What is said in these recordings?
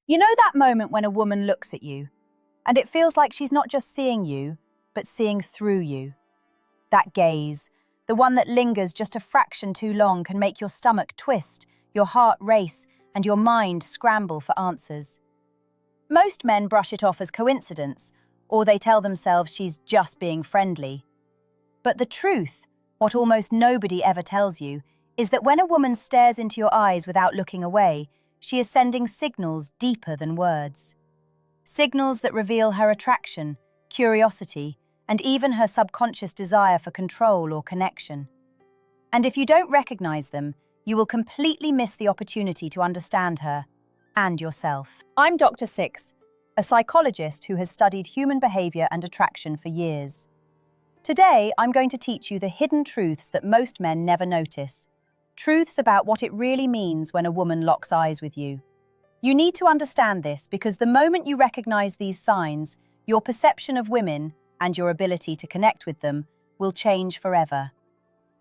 You know that moment when a woman looks at you, and it feels like she's not just seeing you, but seeing through you. That gaze, the one that lingers just a fraction too long, can make your stomach twist, your heart race, and your mind scramble for answers. Most men brush it off as coincidence, or they tell themselves she's just being friendly. But the truth, what almost nobody ever tells you, is that when a woman stares into your eyes without looking away, she is sending signals deeper than words. Signals that reveal her attraction, curiosity, and even her subconscious desire for control or connection. And if you don't recognize them, you will completely miss the opportunity to understand her and yourself. I'm Dr. Six, a psychologist who has studied human behavior and attraction for years. Today, I'm going to teach you the hidden truths that most men never notice. Truths about what it really means when a woman locks eyes with you. You need to understand this because the moment you recognize these signs, your perception of women and your ability to connect with them will change forever.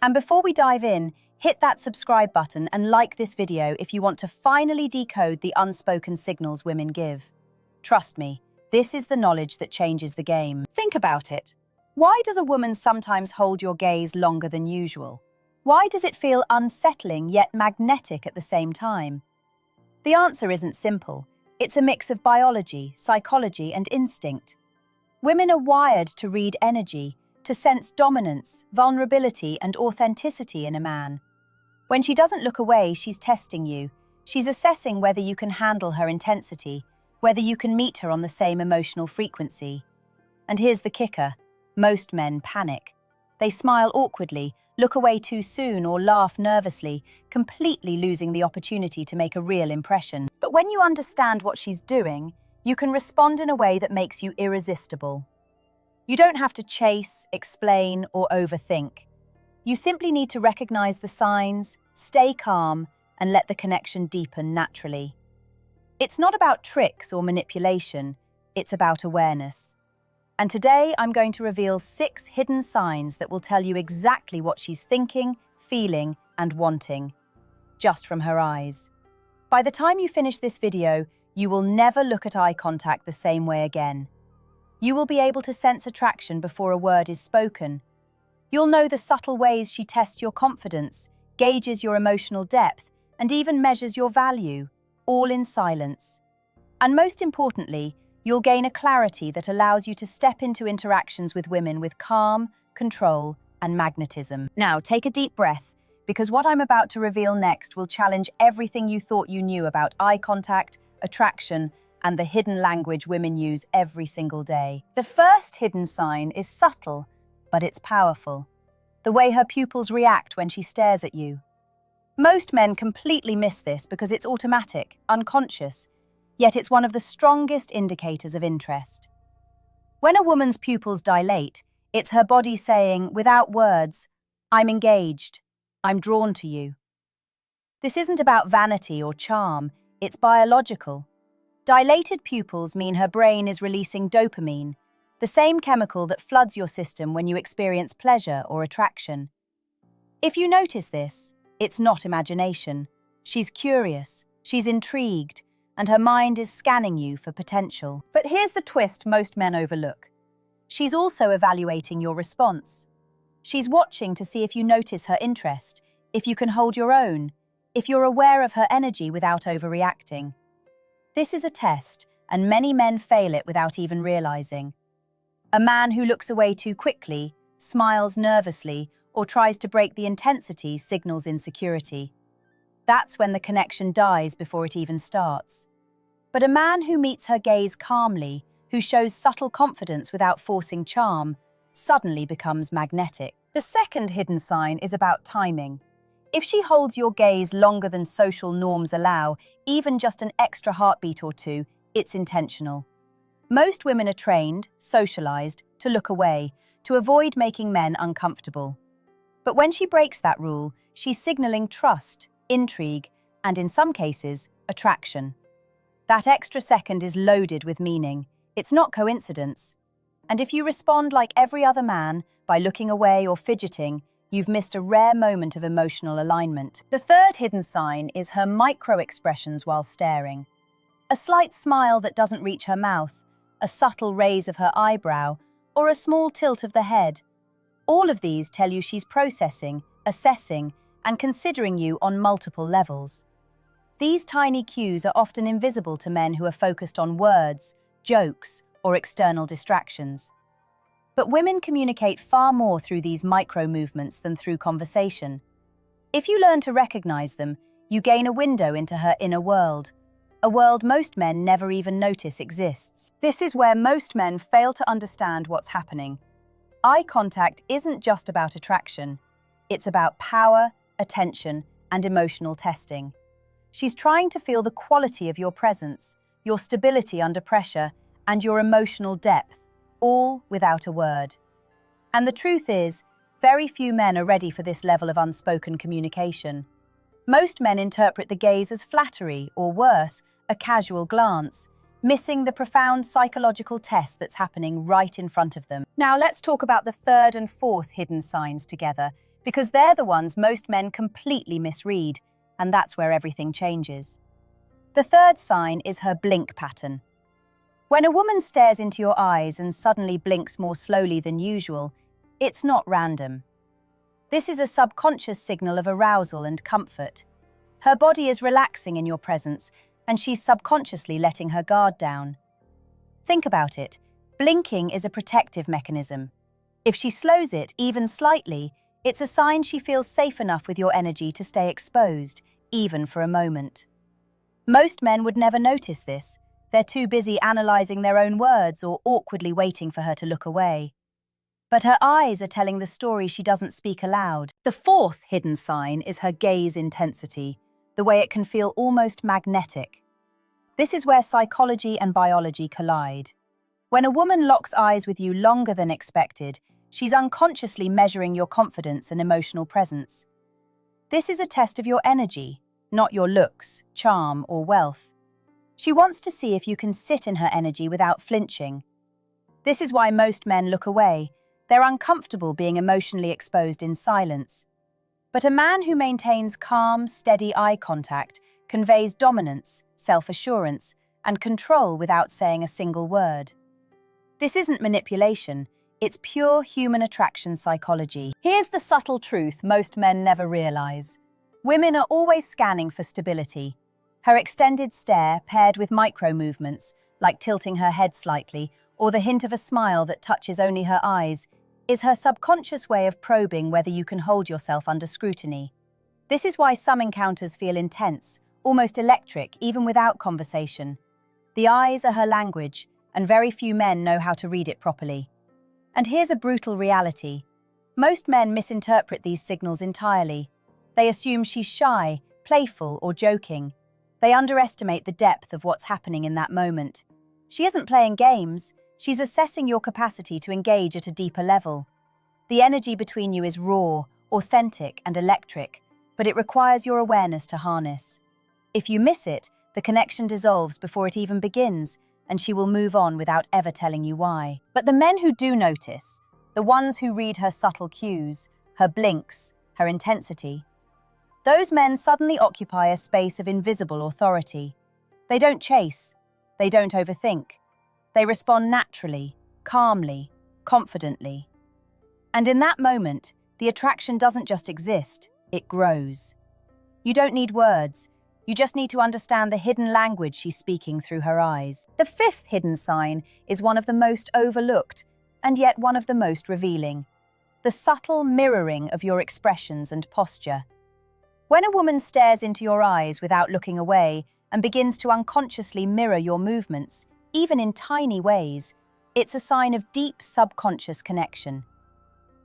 And before we dive in, hit that subscribe button and like this video if you want to finally decode the unspoken signals women give. Trust me, this is the knowledge that changes the game. Think about it. Why does a woman sometimes hold your gaze longer than usual? Why does it feel unsettling yet magnetic at the same time? The answer isn't simple. It's a mix of biology, psychology, and instinct. Women are wired to read energy, to sense dominance, vulnerability, and authenticity in a man. When she doesn't look away, she's testing you. She's assessing whether you can handle her intensity, whether you can meet her on the same emotional frequency. And here's the kicker. Most men panic. They smile awkwardly, look away too soon, or laugh nervously, completely losing the opportunity to make a real impression. But when you understand what she's doing, you can respond in a way that makes you irresistible. You don't have to chase, explain, or overthink. You simply need to recognize the signs, stay calm, and let the connection deepen naturally. It's not about tricks or manipulation, it's about awareness. And today, I'm going to reveal 6 hidden signs that will tell you exactly what she's thinking, feeling, and wanting, just from her eyes. By the time you finish this video, you will never look at eye contact the same way again. You will be able to sense attraction before a word is spoken. You'll know the subtle ways she tests your confidence, gauges your emotional depth, and even measures your value, all in silence. And most importantly, you'll gain a clarity that allows you to step into interactions with women with calm, control, and magnetism. Now, take a deep breath, because what I'm about to reveal next will challenge everything you thought you knew about eye contact, attraction, and the hidden language women use every single day. The first hidden sign is subtle, but it's powerful. The way her pupils react when she stares at you. Most men completely miss this because it's automatic, unconscious, yet it's one of the strongest indicators of interest. When a woman's pupils dilate, it's her body saying, without words, "I'm engaged, I'm drawn to you." This isn't about vanity or charm, it's biological. Dilated pupils mean her brain is releasing dopamine, the same chemical that floods your system when you experience pleasure or attraction. If you notice this, it's not imagination. She's curious, she's intrigued, and her mind is scanning you for potential. But here's the twist most men overlook. She's also evaluating your response. She's watching to see if you notice her interest, if you can hold your own, if you're aware of her energy without overreacting. This is a test, and many men fail it without even realizing. A man who looks away too quickly, smiles nervously, or tries to break the intensity signals insecurity. That's when the connection dies before it even starts. But a man who meets her gaze calmly, who shows subtle confidence without forcing charm, suddenly becomes magnetic. The second hidden sign is about timing. If she holds your gaze longer than social norms allow, even just an extra heartbeat or two, it's intentional. Most women are trained, socialized, to look away, to avoid making men uncomfortable. But when she breaks that rule, she's signaling trust, intrigue, and in some cases, attraction. That extra second is loaded with meaning. It's not coincidence. And if you respond like every other man, by looking away or fidgeting, you've missed a rare moment of emotional alignment. The third hidden sign is her micro-expressions while staring. A A slight smile that doesn't reach her mouth, a subtle raise of her eyebrow, or a small tilt of the head. All of these tell you she's processing, assessing, and considering you on multiple levels. These tiny cues are often invisible to men who are focused on words, jokes, or external distractions. But women communicate far more through these micro-movements than through conversation. If you learn to recognize them, you gain a window into her inner world, a world most men never even notice exists. This is where most men fail to understand what's happening. Eye contact isn't just about attraction. It's about power, attention, and emotional testing. She's trying to feel the quality of your presence, your stability under pressure, and your emotional depth, all without a word. And the truth is, very few men are ready for this level of unspoken communication. Most men interpret the gaze as flattery, or worse, a casual glance, missing the profound psychological test that's happening right in front of them. Now let's talk about the third and fourth hidden signs together, because they're the ones most men completely misread, and that's where everything changes. The third sign is her blink pattern. When a woman stares into your eyes and suddenly blinks more slowly than usual, it's not random. This is a subconscious signal of arousal and comfort. Her body is relaxing in your presence, and she's subconsciously letting her guard down. Think about it. Blinking is a protective mechanism. If she slows it, even slightly, it's a sign she feels safe enough with your energy to stay exposed, even for a moment. Most men would never notice this. They're too busy analyzing their own words or awkwardly waiting for her to look away. But her eyes are telling the story she doesn't speak aloud. The fourth hidden sign is her gaze intensity, the way it can feel almost magnetic. This is where psychology and biology collide. When a woman locks eyes with you longer than expected, she's unconsciously measuring your confidence and emotional presence. This is a test of your energy, not your looks, charm, or wealth. She wants to see if you can sit in her energy without flinching. This is why most men look away. They're uncomfortable being emotionally exposed in silence. But a man who maintains calm, steady eye contact conveys dominance, self-assurance, and control without saying a single word. This isn't manipulation, it's pure human attraction psychology. Here's the subtle truth most men never realize. Women are always scanning for stability. Her extended stare, paired with micro-movements, like tilting her head slightly, or the hint of a smile that touches only her eyes, is her subconscious way of probing whether you can hold yourself under scrutiny. This is why some encounters feel intense, almost electric, even without conversation. The eyes are her language, and very few men know how to read it properly. And here's a brutal reality. Most men misinterpret these signals entirely. They assume she's shy, playful, or joking. They underestimate the depth of what's happening in that moment. She isn't playing games. She's assessing your capacity to engage at a deeper level. The energy between you is raw, authentic, and electric, but it requires your awareness to harness. If you miss it, the connection dissolves before it even begins, and she will move on without ever telling you why. But the men who do notice, the ones who read her subtle cues, her blinks, her intensity, those men suddenly occupy a space of invisible authority. They don't chase. They don't overthink. They respond naturally, calmly, confidently. And in that moment, the attraction doesn't just exist, it grows. You don't need words. You just need to understand the hidden language she's speaking through her eyes. The fifth hidden sign is one of the most overlooked, and yet one of the most revealing. The subtle mirroring of your expressions and posture. When a woman stares into your eyes without looking away and begins to unconsciously mirror your movements, even in tiny ways, it's a sign of deep subconscious connection.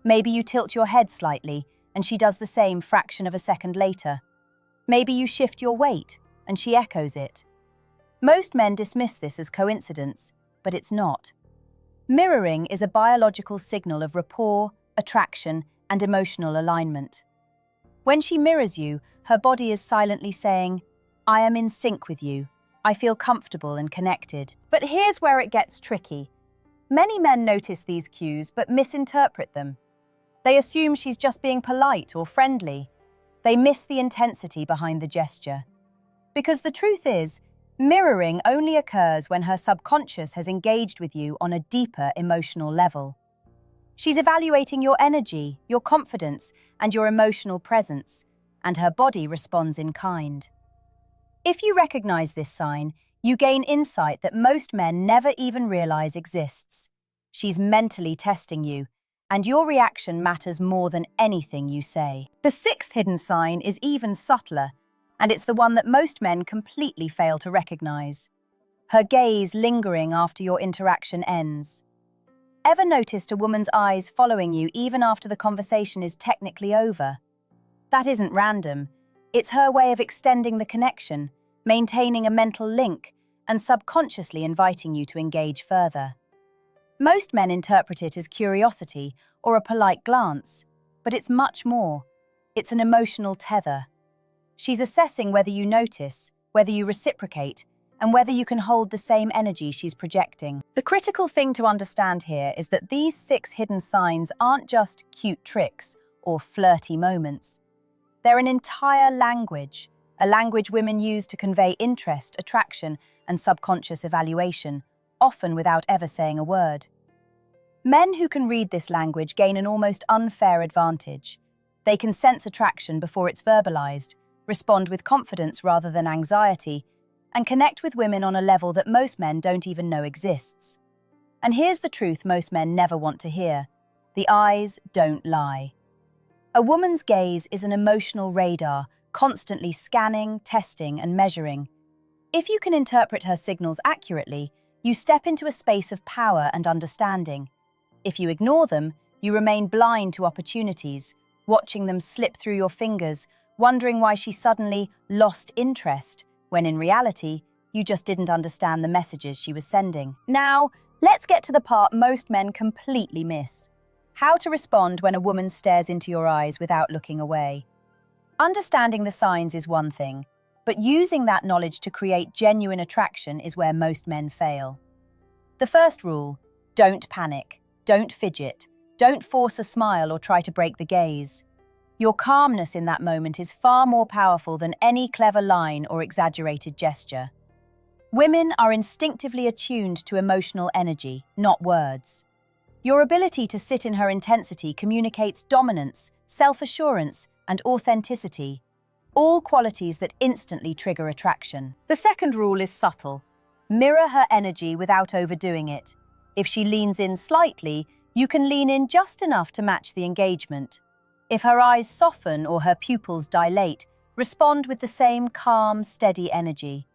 Maybe you tilt your head slightly and she does the same fraction of a second later. Maybe you shift your weight and she echoes it. Most men dismiss this as coincidence, but it's not. Mirroring is a biological signal of rapport, attraction, and emotional alignment. When she mirrors you, her body is silently saying, "I am in sync with you. I feel comfortable and connected." But here's where it gets tricky. Many men notice these cues but misinterpret them. They assume she's just being polite or friendly. They miss the intensity behind the gesture. Because the truth is, Mirroring only occurs when her subconscious has engaged with you on a deeper emotional level. She's evaluating your energy, your confidence, and your emotional presence, and her body responds in kind. If you recognize this sign, you gain insight that most men never even realize exists. She's mentally testing you, and your reaction matters more than anything you say. The sixth hidden sign is even subtler, and it's the one that most men completely fail to recognize. Her gaze lingering after your interaction ends. Ever noticed a woman's eyes following you even after the conversation is technically over? That isn't random. It's her way of extending the connection, maintaining a mental link, and subconsciously inviting you to engage further. Most men interpret it as curiosity or a polite glance, but it's much more. It's an emotional tether. She's assessing whether you notice, whether you reciprocate, and whether you can hold the same energy she's projecting. The critical thing to understand here is that these 6 hidden signs aren't just cute tricks or flirty moments. They're an entire language, a language women use to convey interest, attraction, and subconscious evaluation, often without ever saying a word. Men who can read this language gain an almost unfair advantage. They can sense attraction before it's verbalized, respond with confidence rather than anxiety, and connect with women on a level that most men don't even know exists. And here's the truth most men never want to hear. The eyes don't lie. A woman's gaze is an emotional radar, constantly scanning, testing, and measuring. If you can interpret her signals accurately, you step into a space of power and understanding. If you ignore them, you remain blind to opportunities, watching them slip through your fingers, wondering why she suddenly lost interest, when in reality, you just didn't understand the messages she was sending. Now, let's get to the part most men completely miss. How to respond when a woman stares into your eyes without looking away. Understanding the signs is one thing, but using that knowledge to create genuine attraction is where most men fail. The first rule: don't panic, don't fidget, don't force a smile or try to break the gaze. Your calmness in that moment is far more powerful than any clever line or exaggerated gesture. Women are instinctively attuned to emotional energy, not words. Your ability to sit in her intensity communicates dominance, self-assurance, and authenticity, all qualities that instantly trigger attraction. The second rule is subtle. Mirror her energy without overdoing it. If she leans in slightly, you can lean in just enough to match the engagement. If her eyes soften or her pupils dilate, respond with the same calm, steady energy.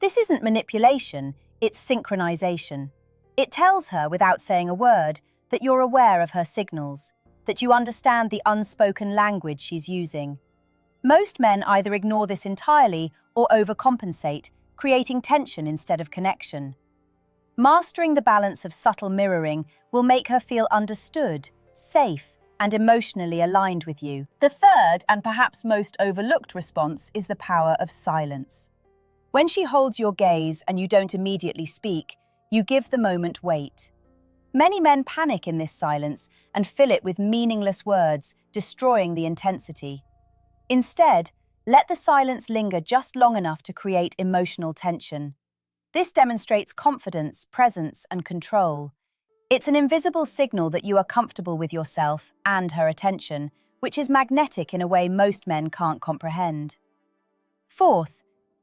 This isn't manipulation, it's synchronization. It tells her, without saying a word, that you're aware of her signals, that you understand the unspoken language she's using. Most men either ignore this entirely or overcompensate, creating tension instead of connection. Mastering the balance of subtle mirroring will make her feel understood, safe, and emotionally aligned with you. The third, and perhaps most overlooked response, is the power of silence. When she holds your gaze and you don't immediately speak, you give the moment weight. Many men panic in this silence and fill it with meaningless words, destroying the intensity. Instead, let the silence linger just long enough to create emotional tension. This demonstrates confidence, presence, and control. It's an invisible signal that you are comfortable with yourself and her attention, which is magnetic in a way most men can't comprehend. Fourth,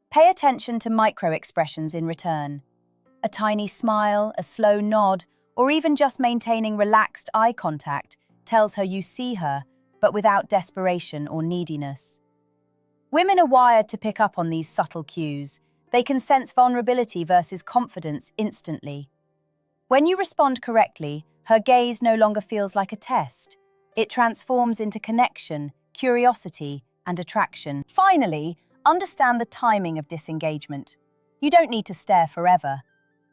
pay attention to micro-expressions in return. A tiny smile, a slow nod, or even just maintaining relaxed eye contact tells her you see her, but without desperation or neediness. Women are wired to pick up on these subtle cues. They can sense vulnerability versus confidence instantly. When you respond correctly, her gaze no longer feels like a test. It transforms into connection, curiosity, and attraction. Finally, understand the timing of disengagement. You don't need to stare forever.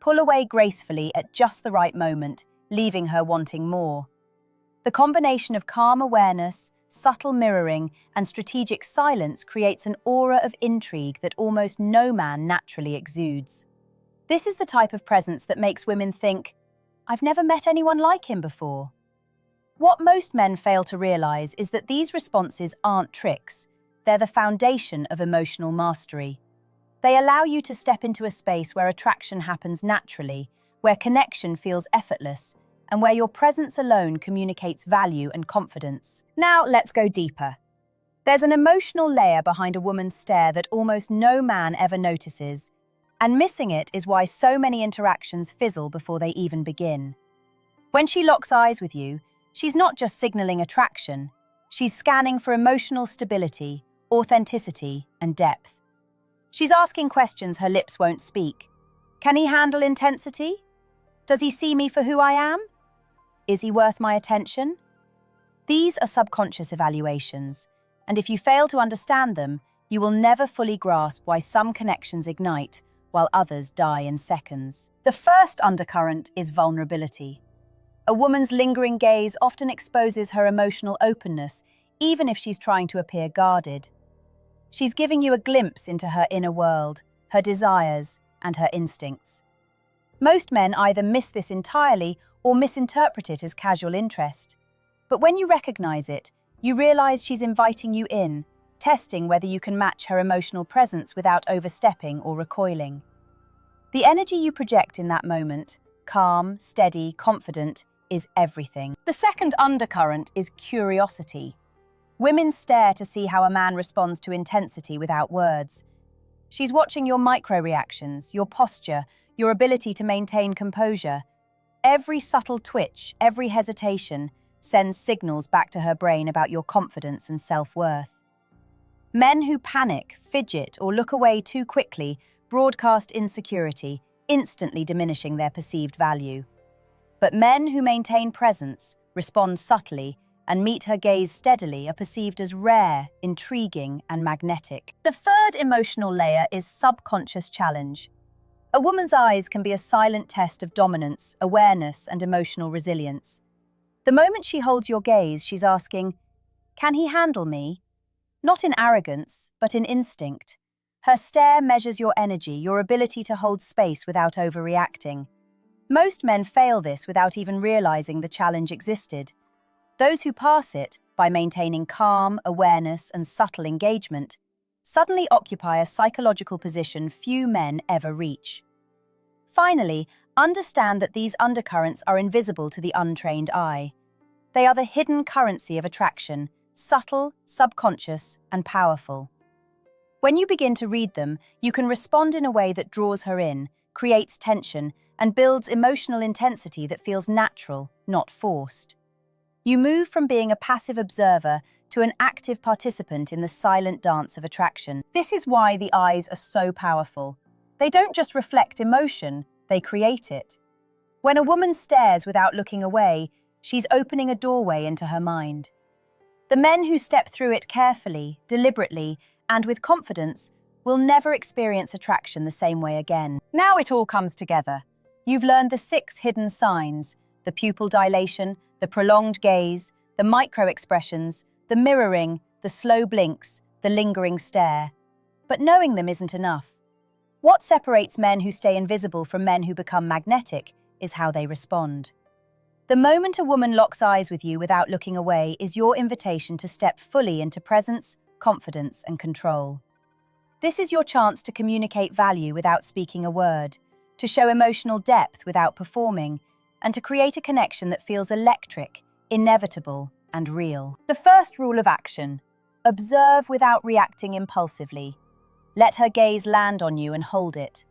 Pull away gracefully at just the right moment, leaving her wanting more. The combination of calm awareness, subtle mirroring, and strategic silence creates an aura of intrigue that almost no man naturally exudes. This is the type of presence that makes women think, "I've never met anyone like him before." What most men fail to realize is that these responses aren't tricks. They're the foundation of emotional mastery. They allow you to step into a space where attraction happens naturally, where connection feels effortless, and where your presence alone communicates value and confidence. Now, let's go deeper. There's an emotional layer behind a woman's stare that almost no man ever notices, and missing it is why so many interactions fizzle before they even begin. When she locks eyes with you, she's not just signaling attraction, she's scanning for emotional stability, authenticity, and depth. She's asking questions her lips won't speak. Can he handle intensity? Does he see me for who I am? Is he worth my attention? These are subconscious evaluations, and if you fail to understand them, you will never fully grasp why some connections ignite while others die in seconds. The first undercurrent is vulnerability. A woman's lingering gaze often exposes her emotional openness, even if she's trying to appear guarded. She's giving you a glimpse into her inner world, her desires, and her instincts. Most men either miss this entirely or misinterpret it as casual interest. But when you recognize it, you realize she's inviting you in, testing whether you can match her emotional presence without overstepping or recoiling. The energy you project in that moment, calm, steady, confident, is everything. The second undercurrent is curiosity. Women stare to see how a man responds to intensity without words. She's watching your micro-reactions, your posture, your ability to maintain composure. Every subtle twitch, every hesitation, sends signals back to her brain about your confidence and self-worth. Men who panic, fidget, or look away too quickly broadcast insecurity, instantly diminishing their perceived value. But men who maintain presence, respond subtly, and meet her gaze steadily are perceived as rare, intriguing, and magnetic. The third emotional layer is subconscious challenge. A woman's eyes can be a silent test of dominance, awareness, and emotional resilience. The moment she holds your gaze, she's asking, "Can he handle me?" Not in arrogance, but in instinct. Her stare measures your energy, your ability to hold space without overreacting. Most men fail this without even realizing the challenge existed. Those who pass it, by maintaining calm, awareness, and subtle engagement, suddenly occupy a psychological position few men ever reach. Finally, understand that these undercurrents are invisible to the untrained eye. They are the hidden currency of attraction, subtle, subconscious, and powerful. When you begin to read them, you can respond in a way that draws her in, creates tension, and builds emotional intensity that feels natural, not forced. You move from being a passive observer to an active participant in the silent dance of attraction. This is why the eyes are so powerful. They don't just reflect emotion, they create it. When a woman stares without looking away, she's opening a doorway into her mind. The men who step through it carefully, deliberately, and with confidence will never experience attraction the same way again. Now it all comes together. You've learned the 6 hidden signs: the pupil dilation, the prolonged gaze, the micro-expressions, the mirroring, the slow blinks, the lingering stare. But knowing them isn't enough. What separates men who stay invisible from men who become magnetic is how they respond. The moment a woman locks eyes with you without looking away is your invitation to step fully into presence, confidence, and control. This is your chance to communicate value without speaking a word, to show emotional depth without performing, and to create a connection that feels electric, inevitable, and real. The first rule of action: observe without reacting impulsively. Let her gaze land on you and hold it.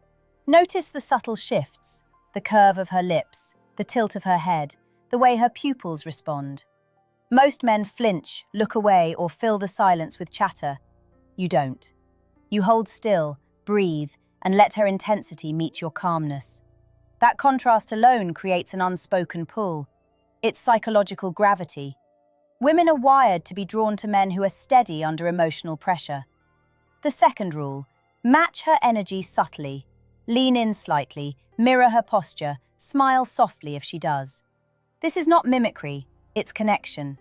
Notice the subtle shifts, the curve of her lips, the tilt of her head, the way her pupils respond. Most men flinch, look away, or fill the silence with chatter. You don't. You hold still, breathe, and let her intensity meet your calmness. That contrast alone creates an unspoken pull. It's psychological gravity. Women are wired to be drawn to men who are steady under emotional pressure. The second rule: match her energy subtly. Lean in slightly, mirror her posture, smile softly if she does. This is not mimicry, it's connection.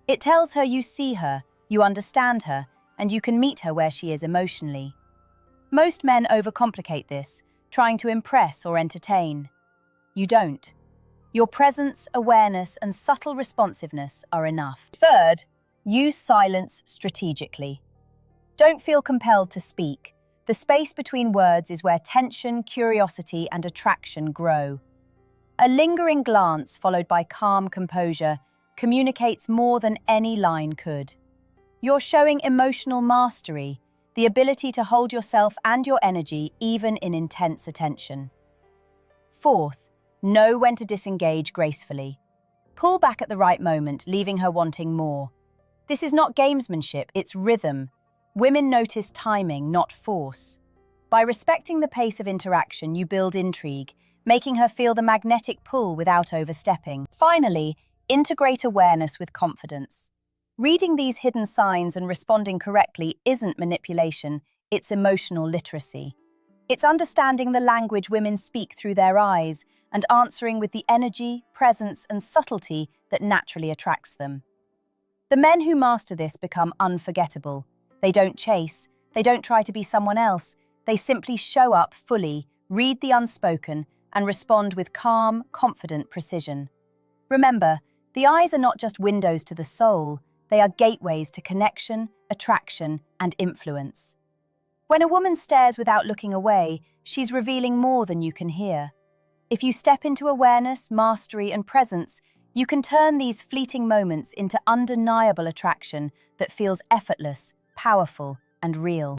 It tells her you see her, you understand her, and you can meet her where she is emotionally. Most men overcomplicate this, trying to impress or entertain. You don't. Your presence, awareness, and subtle responsiveness are enough. Third, use silence strategically. Don't feel compelled to speak. The space between words is where tension, curiosity, and attraction grow. A lingering glance followed by calm composure communicates more than any line could. You're showing emotional mastery, the ability to hold yourself and your energy even in intense attention. Fourth, know when to disengage gracefully. Pull back at the right moment, leaving her wanting more. This is not gamesmanship, it's rhythm. Women notice timing, not force. By respecting the pace of interaction, you build intrigue, making her feel the magnetic pull without overstepping. Finally, integrate awareness with confidence. Reading these hidden signs and responding correctly isn't manipulation, it's emotional literacy. It's understanding the language women speak through their eyes and answering with the energy, presence, and subtlety that naturally attracts them. The men who master this become unforgettable. They don't chase, they don't try to be someone else, they simply show up fully, read the unspoken, and respond with calm, confident precision. Remember, the eyes are not just windows to the soul, they are gateways to connection, attraction, and influence. When a woman stares without looking away, she's revealing more than you can hear. If you step into awareness, mastery, and presence, you can turn these fleeting moments into undeniable attraction that feels effortless, powerful, and real.